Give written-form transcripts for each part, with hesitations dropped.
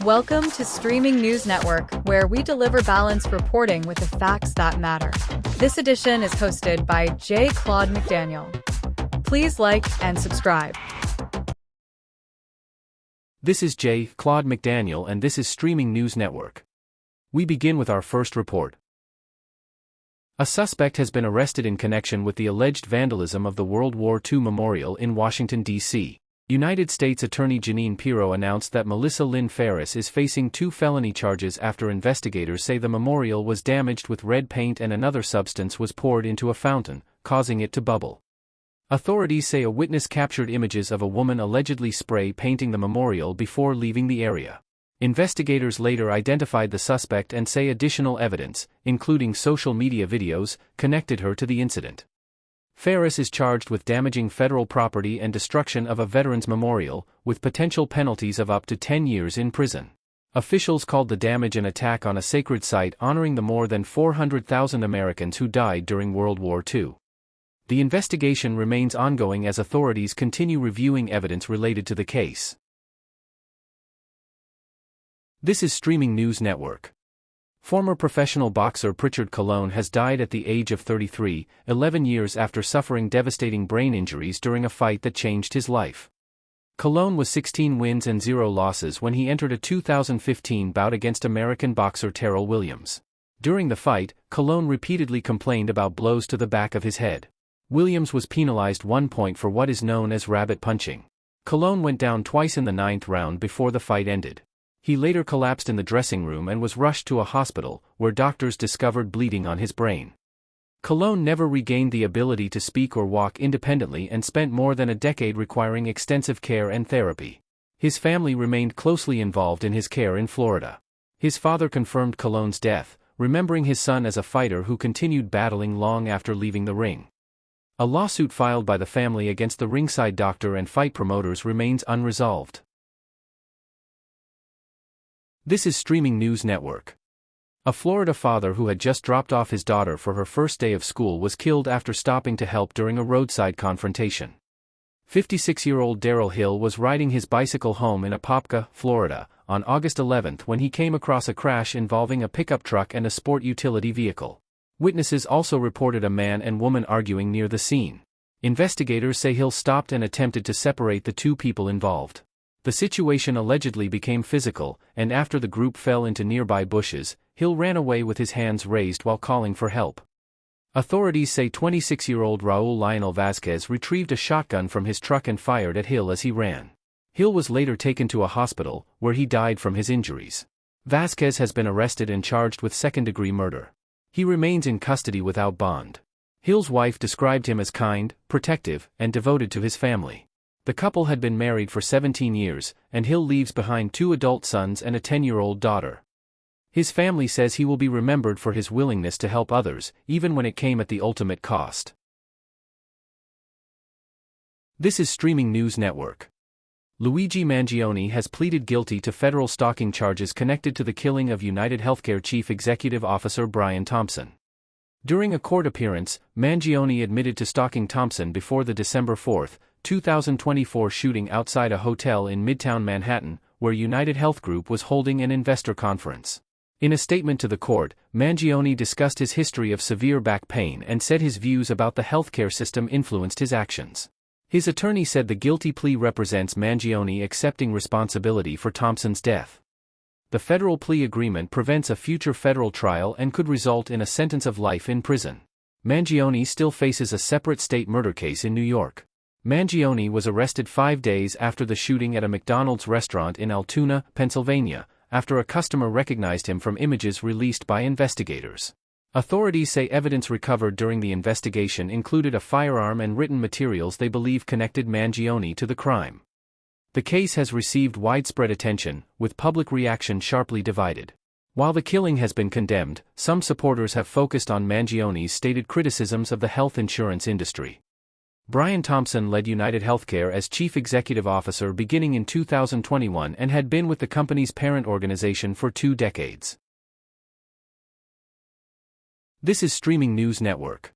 Welcome to Streaming News Network, where we deliver balanced reporting with the facts that matter. This edition is hosted by Claude McDaniel. Please like and subscribe. This is Claude McDaniel and this is Streaming News Network. We begin with our first report. A suspect has been arrested in connection with the alleged vandalism of the World War II Memorial in Washington, D.C. United States Attorney Jeanine Pirro announced that Melissa Lynn Ferris is facing 2 felony charges after investigators say the memorial was damaged with red paint and another substance was poured into a fountain, causing it to bubble. Authorities say a witness captured images of a woman allegedly spray painting the memorial before leaving the area. Investigators later identified the suspect and say additional evidence, including social media videos, connected her to the incident. Ferris is charged with damaging federal property and destruction of a veterans memorial, with potential penalties of up to 10 years in prison. Officials called the damage an attack on a sacred site honoring the more than 400,000 Americans who died during World War II. The investigation remains ongoing as authorities continue reviewing evidence related to the case. This is Streaming News Network. Former professional boxer Prichard Colon has died at the age of 33, 11 years after suffering devastating brain injuries during a fight that changed his life. Colon was 16 wins and 0 losses when he entered a 2015 bout against American boxer Daryl Williams. During the fight, Colon repeatedly complained about blows to the back of his head. Williams was penalized 1 point for what is known as rabbit punching. Colon went down twice in the 9th round before the fight ended. He later collapsed in the dressing room and was rushed to a hospital, where doctors discovered bleeding on his brain. Colon never regained the ability to speak or walk independently and spent more than a decade requiring extensive care and therapy. His family remained closely involved in his care in Florida. His father confirmed Colon's death, remembering his son as a fighter who continued battling long after leaving the ring. A lawsuit filed by the family against the ringside doctor and fight promoters remains unresolved. This is Streaming News Network. A Florida father who had just dropped off his daughter for her first day of school was killed after stopping to help during a roadside confrontation. 56-year-old Daryl Hill was riding his bicycle home in Apopka, Florida, on August 11 when he came across a crash involving a pickup truck and a sport utility vehicle. Witnesses also reported a man and woman arguing near the scene. Investigators say Hill stopped and attempted to separate the 2 people involved. The situation allegedly became physical, and after the group fell into nearby bushes, Hill ran away with his hands raised while calling for help. Authorities say 26-year-old Raul Lionel Vasquez retrieved a shotgun from his truck and fired at Hill as he ran. Hill was later taken to a hospital, where he died from his injuries. Vasquez has been arrested and charged with second-degree murder. He remains in custody without bond. Hill's wife described him as kind, protective, and devoted to his family. The couple had been married for 17 years, and Hill leaves behind 2 adult sons and a 10-year-old daughter. His family says he will be remembered for his willingness to help others, even when it came at the ultimate cost. This is Streaming News Network. Luigi Mangione has pleaded guilty to federal stalking charges connected to the killing of UnitedHealthcare Chief Executive Officer Brian Thompson. During a court appearance, Mangione admitted to stalking Thompson before the December 4, 2024 shooting outside a hotel in Midtown Manhattan, where UnitedHealth Group was holding an investor conference. In a statement to the court, Mangione discussed his history of severe back pain and said his views about the healthcare system influenced his actions. His attorney said the guilty plea represents Mangione accepting responsibility for Thompson's death. The federal plea agreement prevents a future federal trial and could result in a sentence of life in prison. Mangione still faces a separate state murder case in New York. Mangione was arrested 5 days after the shooting at a McDonald's restaurant in Altoona, Pennsylvania, after a customer recognized him from images released by investigators. Authorities say evidence recovered during the investigation included a firearm and written materials they believe connected Mangione to the crime. The case has received widespread attention, with public reaction sharply divided. While the killing has been condemned, some supporters have focused on Mangione's stated criticisms of the health insurance industry. Brian Thompson led UnitedHealthcare as Chief Executive Officer beginning in 2021 and had been with the company's parent organization for 2 decades. This is Streaming News Network.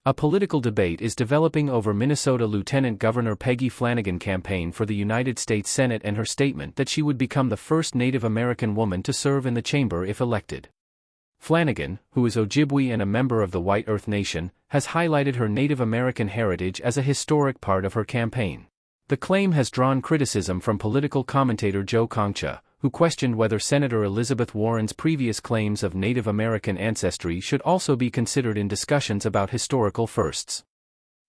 A political debate is developing over Minnesota Lieutenant Governor Peggy Flanagan's campaign for the United States Senate and her statement that she would become the first Native American woman to serve in the chamber if elected. Flanagan, who is Ojibwe and a member of the White Earth Nation, has highlighted her Native American heritage as a historic part of her campaign. The claim has drawn criticism from political commentator Joe Concha, who questioned whether Senator Elizabeth Warren's previous claims of Native American ancestry should also be considered in discussions about historical firsts.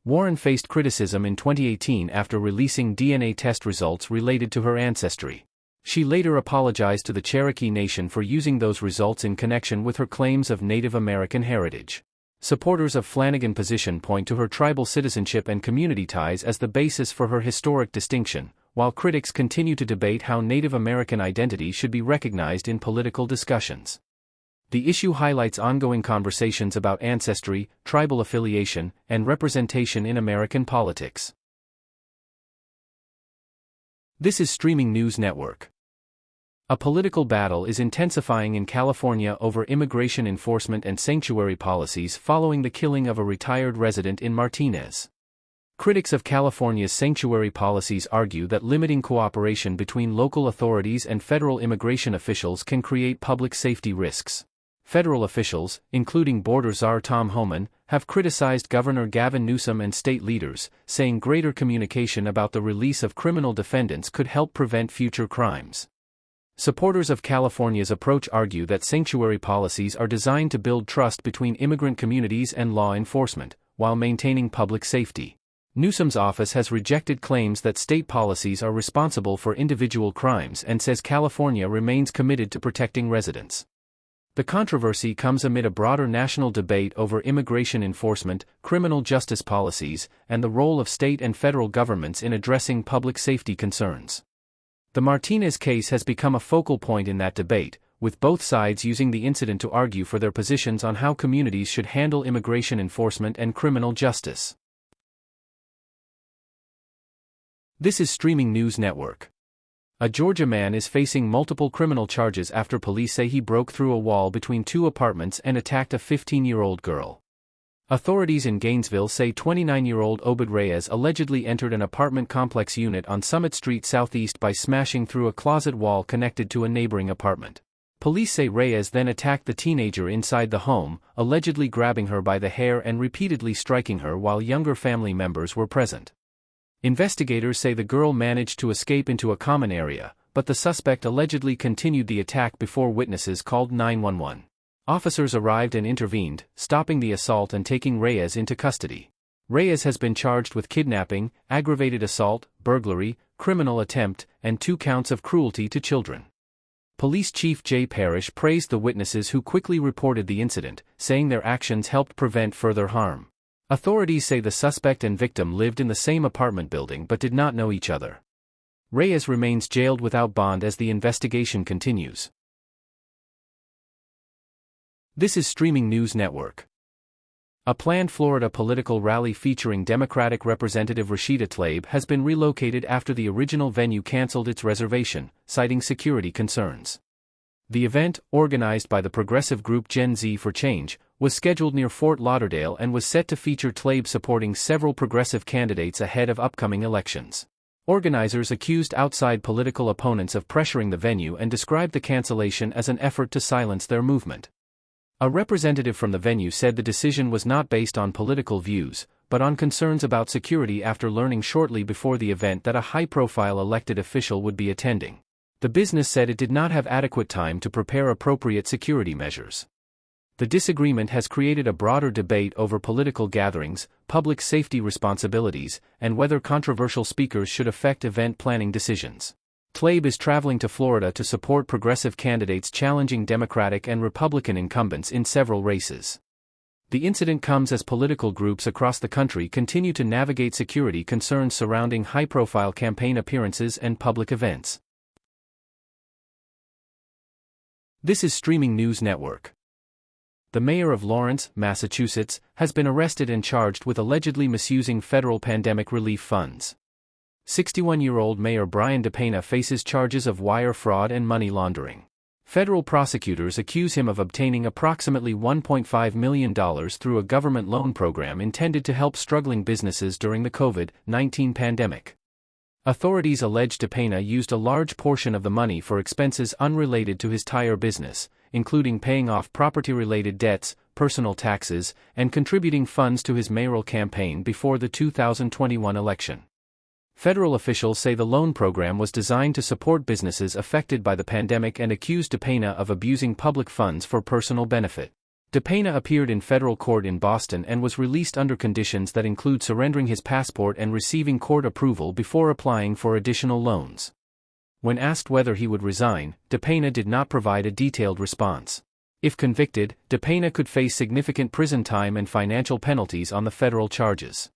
Warren faced criticism in 2018 after releasing DNA test results related to her ancestry. She later apologized to the Cherokee Nation for using those results in connection with her claims of Native American heritage. Supporters of Flanagan's position point to her tribal citizenship and community ties as the basis for her historic distinction, while critics continue to debate how Native American identity should be recognized in political discussions. The issue highlights ongoing conversations about ancestry, tribal affiliation, and representation in American politics. This is Streaming News Network. A political battle is intensifying in California over immigration enforcement and sanctuary policies following the killing of a retired resident in Martinez. Critics of California's sanctuary policies argue that limiting cooperation between local authorities and federal immigration officials can create public safety risks. Federal officials, including Border Czar Tom Homan, have criticized Governor Gavin Newsom and state leaders, saying greater communication about the release of criminal defendants could help prevent future crimes. Supporters of California's approach argue that sanctuary policies are designed to build trust between immigrant communities and law enforcement, while maintaining public safety. Newsom's office has rejected claims that state policies are responsible for individual crimes and says California remains committed to protecting residents. The controversy comes amid a broader national debate over immigration enforcement, criminal justice policies, and the role of state and federal governments in addressing public safety concerns. The Martinez case has become a focal point in that debate, with both sides using the incident to argue for their positions on how communities should handle immigration enforcement and criminal justice. This is Streaming News Network. A Georgia man is facing multiple criminal charges after police say he broke through a wall between two apartments and attacked a 15-year-old girl. Authorities in Gainesville say 29-year-old Obed Reyes allegedly entered an apartment complex unit on Summit Street Southeast by smashing through a closet wall connected to a neighboring apartment. Police say Reyes then attacked the teenager inside the home, allegedly grabbing her by the hair and repeatedly striking her while younger family members were present. Investigators say the girl managed to escape into a common area, but the suspect allegedly continued the attack before witnesses called 911. Officers arrived and intervened, stopping the assault and taking Reyes into custody. Reyes has been charged with kidnapping, aggravated assault, burglary, criminal attempt, and 2 counts of cruelty to children. Police Chief Jay Parrish praised the witnesses who quickly reported the incident, saying their actions helped prevent further harm. Authorities say the suspect and victim lived in the same apartment building but did not know each other. Reyes remains jailed without bond as the investigation continues. This is Streaming News Network. A planned Florida political rally featuring Democratic Representative Rashida Tlaib has been relocated after the original venue canceled its reservation, citing security concerns. The event, organized by the progressive group Gen Z for Change, was scheduled near Fort Lauderdale and was set to feature Tlaib supporting several progressive candidates ahead of upcoming elections. Organizers accused outside political opponents of pressuring the venue and described the cancellation as an effort to silence their movement. A representative from the venue said the decision was not based on political views, but on concerns about security after learning shortly before the event that a high-profile elected official would be attending. The business said it did not have adequate time to prepare appropriate security measures. The disagreement has created a broader debate over political gatherings, public safety responsibilities, and whether controversial speakers should affect event planning decisions. Tlaib is traveling to Florida to support progressive candidates challenging Democratic and Republican incumbents in several races. The incident comes as political groups across the country continue to navigate security concerns surrounding high-profile campaign appearances and public events. This is Streaming News Network. The mayor of Lawrence, Massachusetts, has been arrested and charged with allegedly misusing federal pandemic relief funds. 61-year-old Mayor Brian DePena faces charges of wire fraud and money laundering. Federal prosecutors accuse him of obtaining approximately $1.5 million through a government loan program intended to help struggling businesses during the COVID-19 pandemic. Authorities allege DePena used a large portion of the money for expenses unrelated to his tire business, including paying off property-related debts, personal taxes, and contributing funds to his mayoral campaign before the 2021 election. Federal officials say the loan program was designed to support businesses affected by the pandemic and accuse DePena of abusing public funds for personal benefit. DePena appeared in federal court in Boston and was released under conditions that include surrendering his passport and receiving court approval before applying for additional loans. When asked whether he would resign, DePena did not provide a detailed response. If convicted, DePena could face significant prison time and financial penalties on the federal charges.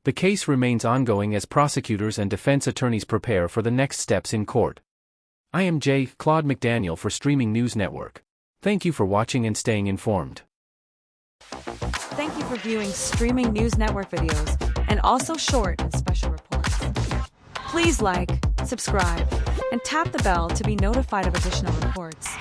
The case remains ongoing as prosecutors and defense attorneys prepare for the next steps in court. I am Claude McDaniel for Streaming News Network. Thank you for watching and staying informed. Thank you for viewing Streaming News Network videos and also short and special reports. Please like, subscribe, and tap the bell to be notified of additional reports.